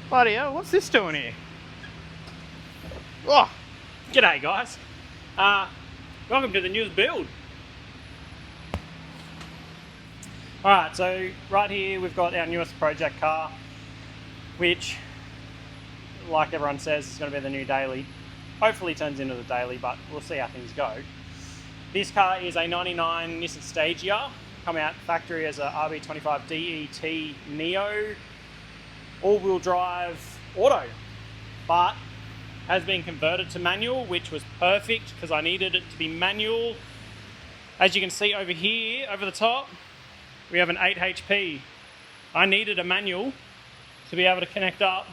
Bloody hell, what's this doing here? Oh, g'day guys. Welcome to the newest build. Alright, so right here we've got our newest project car, which, like everyone says, is going to be the new daily. Hopefully turns into the daily, but we'll see how things go. This car is a 99 Nissan Stagea, come out factory as a RB25DET NEO, all-wheel drive auto, but has been converted to manual, which was perfect because I needed it to be manual. As you can see over here, over the top, we have an 8 HP. I needed a manual to be able to connect up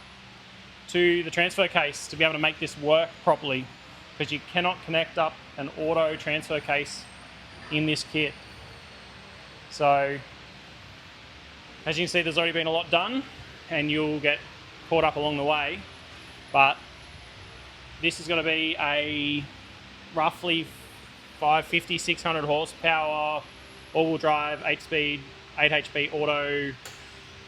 to the transfer case to be able to make this work properly, because you cannot connect up an auto transfer case in this kit. So, as you can see, there's already been a lot done and you'll get caught up along the way, but this is going to be a roughly 550, 600 horsepower, all-wheel drive, 8-speed, 8 HP auto,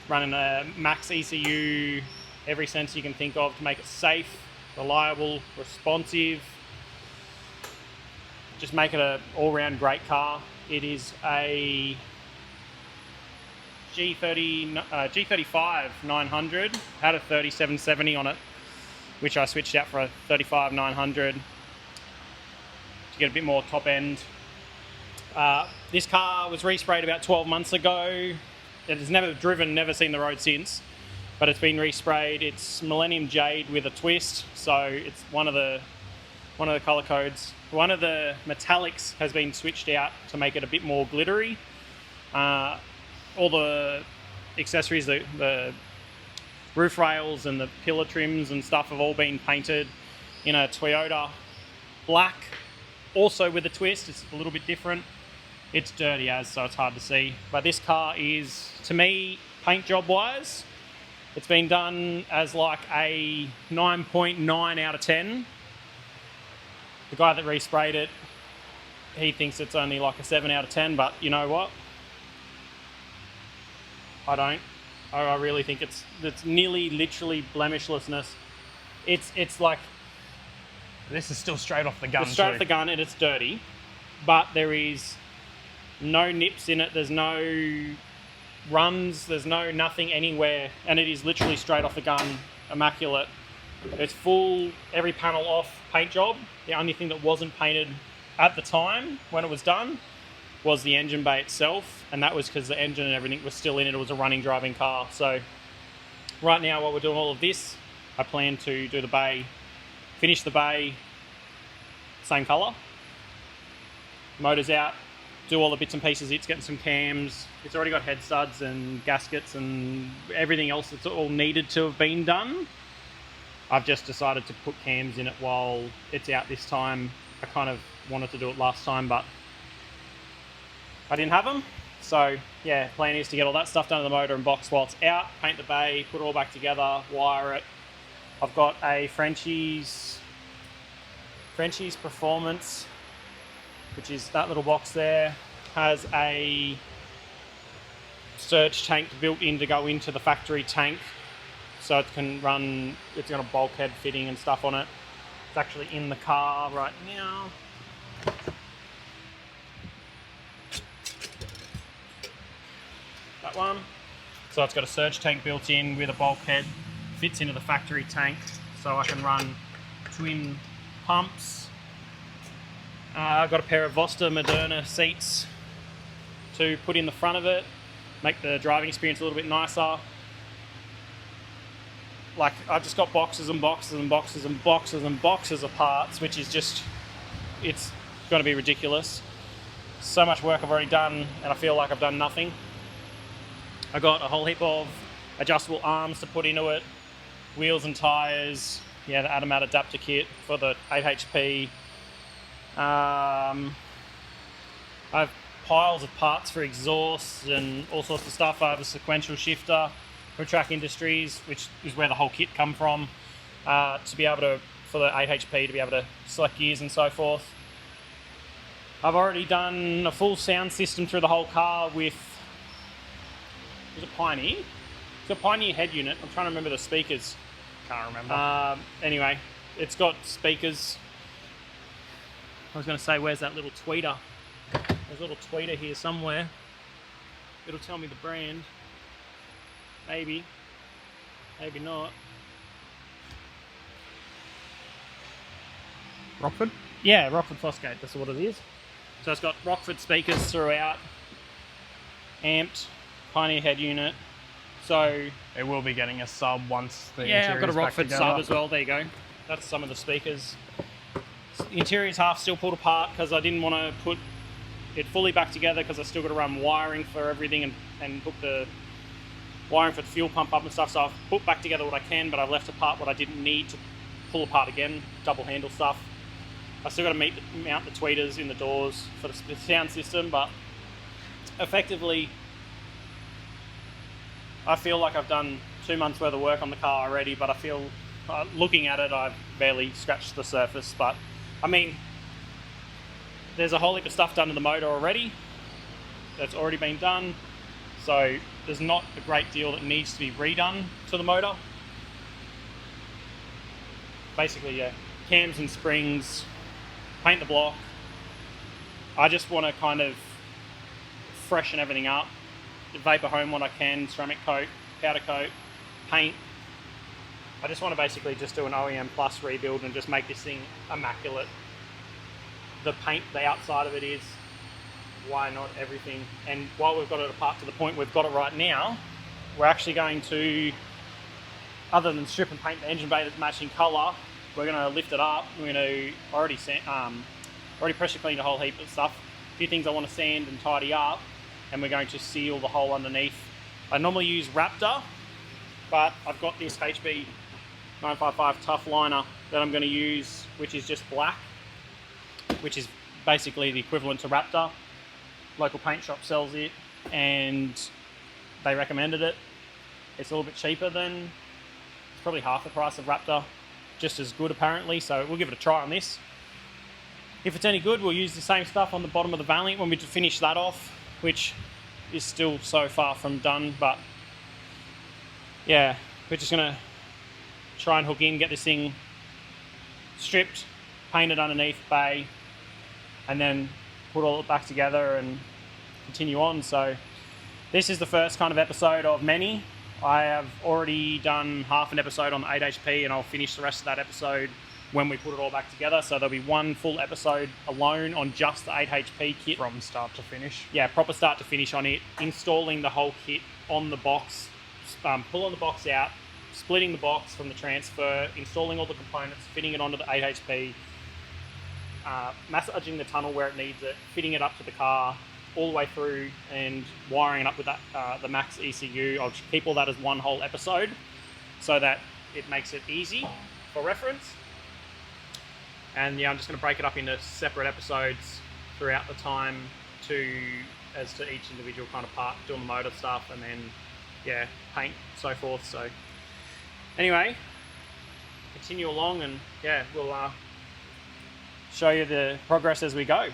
running a max ECU, every sensor you can think of to make it safe, reliable, responsive, just make it an all-round great car. It is a G35 900, had a 3770 on it, which I switched out for a 35 900 to get a bit more top end. This car was resprayed about 12 months ago. It has never driven, never seen the road since, but it's been resprayed. It's Millennium Jade with a twist, so it's one of the color codes. One of the metallics has been switched out to make it a bit more glittery. All the accessories, the roof rails and the pillar trims and stuff have all been painted in a Toyota black, also with a twist. It's a little bit different. It's dirty as, so it's hard to see. But this car is, to me, paint job wise, it's been done as like a 9.9 out of 10. The guy that resprayed it, he thinks it's only like a 7 out of 10, but you know what? I don't. I really think it's nearly literally blemishlessness. It's like, This is still straight off the gun. it's straight off the gun and it's dirty, but there is no nips in it. There's no runs. There's no nothing anywhere, and it is literally straight off the gun, immaculate. It's full, every panel off paint job. The only thing that wasn't painted at the time when it was done was the engine bay itself, and that was because the engine and everything was still in it. It was a running, driving car. So right now, while we're doing all of this, I plan to do the bay, finish the bay, same colour, motor's out, do all the bits and pieces. It's getting some cams. It's already got head studs and gaskets and everything else that's all needed to have been done. I've just decided to put cams in it while it's out this time. I kind of wanted to do it last time, but I didn't have them. So yeah, plan is to get all that stuff done to the motor and box while it's out, paint the bay, put it all back together, wire it. I've got a Frenchie's Performance, which is that little box there, has a surge tank built in to go into the factory tank, so it can run, it's got a bulkhead fitting and stuff on it. It's actually in the car right now. That one. So it's got a surge tank built in with a bulkhead, fits into the factory tank, so I can run twin pumps. I've got a pair of Vosta Moderna seats to put in the front of it, make the driving experience a little bit nicer. Like, I've just got boxes and boxes and boxes and boxes and boxes of parts, which is just, it's going to be ridiculous. So much work I've already done, and I feel like I've done nothing. I got a whole heap of adjustable arms to put into it, wheels and tyres, yeah, the Adamat adapter kit for the 8 HP. I have piles of parts for exhaust and all sorts of stuff. I have a sequential shifter from Track Industries, which is where the whole kit come from, to be able to, for the 8 HP, to be able to select gears and so forth. I've already done a full sound system through the whole car with, was it Pioneer? It's a Pioneer head unit. I'm trying to remember the speakers. Can't remember. Anyway, it's got speakers. I was going to say, where's that little tweeter? There's a little tweeter here somewhere. It'll tell me the brand. Maybe. Maybe not. Rockford? Yeah, Rockford Fosgate, that's what it is. So it's got Rockford speakers throughout, amped, Pioneer head unit. So It will be getting a sub once the yeah, I've interior got a is back Rockford together. sub as well. There you go. That's some of the speakers. The interior's half still pulled apart because I didn't want to put it fully back together because I still got to run wiring for everything and hook the wiring for the fuel pump up and stuff. So I've put back together what I can, but I've left apart what I didn't need to pull apart again. Double handle stuff. I still got to mount the tweeters in the doors for the sound system, but effectively, I feel like I've done 2 months worth of work on the car already, but I feel, looking at it, I've barely scratched the surface. But, I mean, there's a whole heap of stuff done to the motor already that's already been done, so there's not a great deal that needs to be redone to the motor. Basically, yeah, cams and springs, paint the block. I just want to kind of freshen everything up, vapor home what I can, ceramic coat, powder coat, paint. I just want to basically just do an OEM plus rebuild and just make this thing immaculate. The paint, the outside of it is, why not everything? And while we've got it apart to the point we've got it right now, we're actually going to, other than strip and paint the engine bay that's matching colour, we're going to lift it up. We're going to already pressure clean a whole heap of stuff. A few things I want to sand and tidy up, and we're going to seal the hole underneath. I normally use Raptor, but I've got this HB 955 Tough Liner that I'm going to use, which is just black, which is basically the equivalent to Raptor. Local paint shop sells it, and they recommended it. It's a little bit cheaper than, it's probably half the price of Raptor. Just as good apparently, so we'll give it a try on this. If it's any good, we'll use the same stuff on the bottom of the Valiant when we finish that off, which is still so far from done, but yeah, we're just gonna try and hook in, get this thing stripped, painted underneath bay, and then put all it back together and continue on. So this is the first kind of episode of many. I have already done half an episode on the 8HP, and I'll finish the rest of that episode when we put it all back together. So there'll be one full episode alone on just the 8HP kit. From start to finish. Yeah, proper start to finish on it, installing the whole kit on the box, pulling the box out, splitting the box from the transfer, installing all the components, fitting it onto the 8HP, massaging the tunnel where it needs it, fitting it up to the car, all the way through, and wiring it up with that the max ECU. I'll just keep all that as one whole episode so that it makes it easy for reference. And yeah, I'm just going to break it up into separate episodes throughout the time as to each individual kind of part, doing the motor stuff, and then yeah, paint, so forth. So anyway, continue along, and yeah, we'll show you the progress as we go.